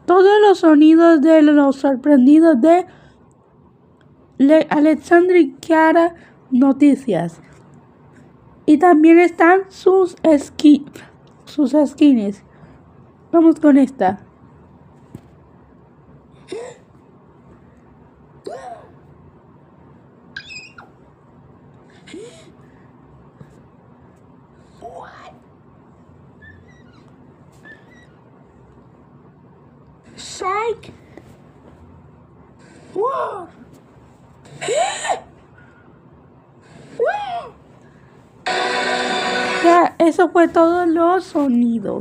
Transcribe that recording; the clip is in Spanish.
todos los sonidos de los sorprendidos de Alexandra y Kiara Noticias. Y también están sus skins. Vamos con esta. What? Psych. Whoa. Ya, eso fue todos los sonidos.